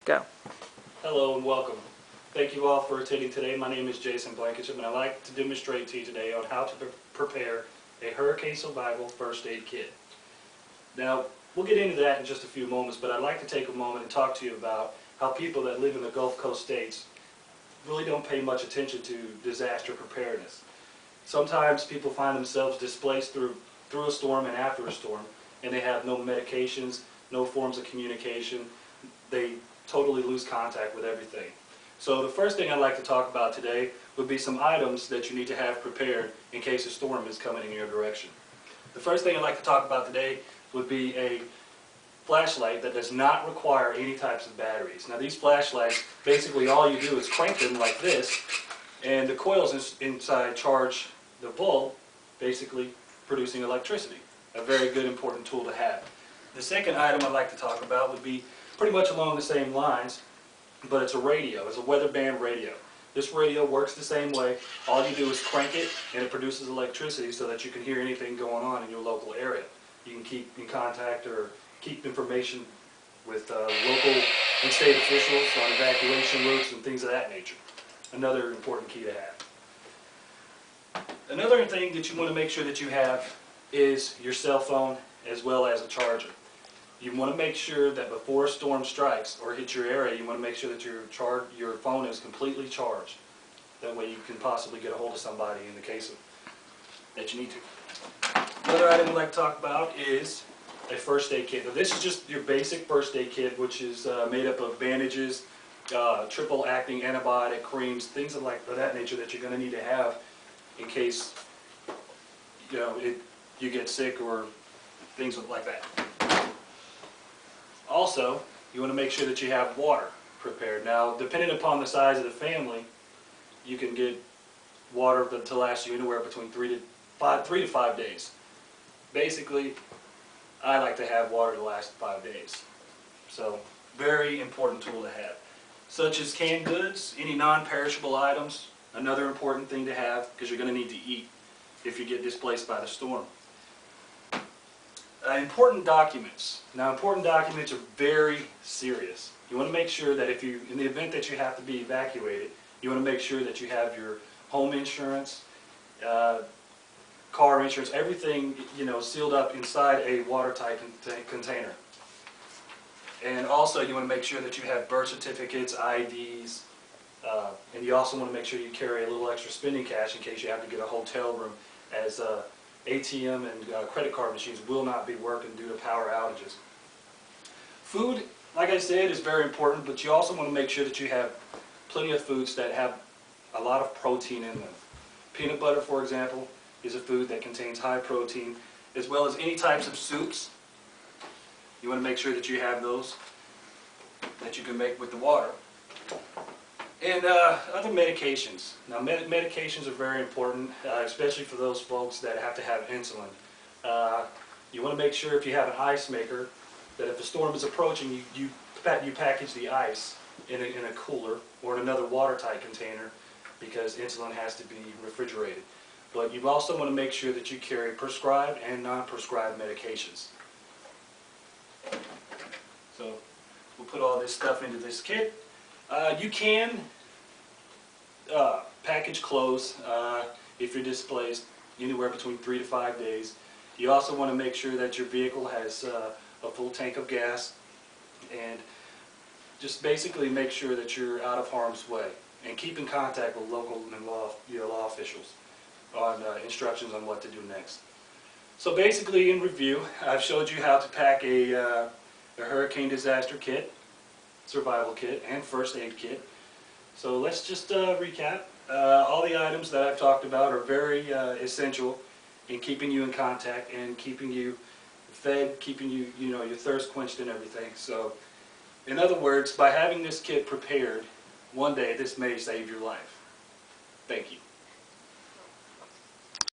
Go. Hello and welcome. Thank you all for attending today. My name is Jason Blankenship and I'd like to demonstrate to you today on how to prepare a hurricane survival first aid kit. Now, we'll get into that in just a few moments, but I'd like to take a moment and talk to you about how people that live in the Gulf Coast states really don't pay much attention to disaster preparedness. Sometimes people find themselves displaced through a storm and after a storm, and they have no medications, no forms of communication. They totally lose contact with everything. So the first thing I'd like to talk about today would be some items that you need to have prepared in case a storm is coming in your direction. The first thing I'd like to talk about today would be a flashlight that does not require any types of batteries. Now these flashlights, basically all you do is crank them like this, and the coils inside charge the bulb, basically producing electricity. A very good, important tool to have. The second item I'd like to talk about would be pretty much along the same lines, but it's a radio. It's a weather band radio. This radio works the same way. All you do is crank it and it produces electricity so that you can hear anything going on in your local area. You can keep in contact or keep information with local and state officials on evacuation routes and things of that nature. Another important key to have. Another thing that you want to make sure that you have is your cell phone as well as a charger. You want to make sure that before a storm strikes or hits your area, you want to make sure that your phone is completely charged. That way you can possibly get a hold of somebody in the case of that you need to. Another item I'd like to talk about is a first aid kit. Now, this is just your basic first aid kit, which is made up of bandages, triple acting antibiotic creams, things of that nature that you're going to need to have in case you get sick or things like that. Also, you want to make sure that you have water prepared. Now, depending upon the size of the family, you can get water to last you anywhere between 3 to 5 days. Basically, I like to have water to last 5 days. So, very important tool to have. Such as canned goods, any non-perishable items, another important thing to have because you're going to need to eat if you get displaced by the storm. Important documents. Now, important documents are very serious. You want to make sure that in the event that you have to be evacuated, you want to make sure that you have your home insurance, car insurance, everything sealed up inside a watertight container. And also, you want to make sure that you have birth certificates, IDs, and you also want to make sure you carry a little extra spending cash in case you have to get a hotel room, as ATM and credit card machines will not be working due to power outages. Food, like I said, is very important, but you also want to make sure that you have plenty of foods that have a lot of protein in them. Peanut butter, for example, is a food that contains high protein, as well as any types of soups. You want to make sure that you have those that you can make with the water. And other medications. Now, medications are very important, especially for those folks that have to have insulin. You want to make sure if you have an ice maker, that if a storm is approaching, you package the ice in a cooler or in another watertight container because insulin has to be refrigerated. But you also want to make sure that you carry prescribed and non-prescribed medications. So we'll put all this stuff into this kit. You can package clothes if you're displaced anywhere between 3 to 5 days. You also want to make sure that your vehicle has a full tank of gas, and just basically make sure that you're out of harm's way and keep in contact with local and law officials on instructions on what to do next. So basically, in review, I've showed you how to pack a hurricane disaster kit, survival kit, and first aid kit. So let's just recap. All the items that I've talked about are very essential in keeping you in contact and keeping you fed, keeping you, your thirst quenched and everything. So, in other words, by having this kit prepared, one day this may save your life. Thank you.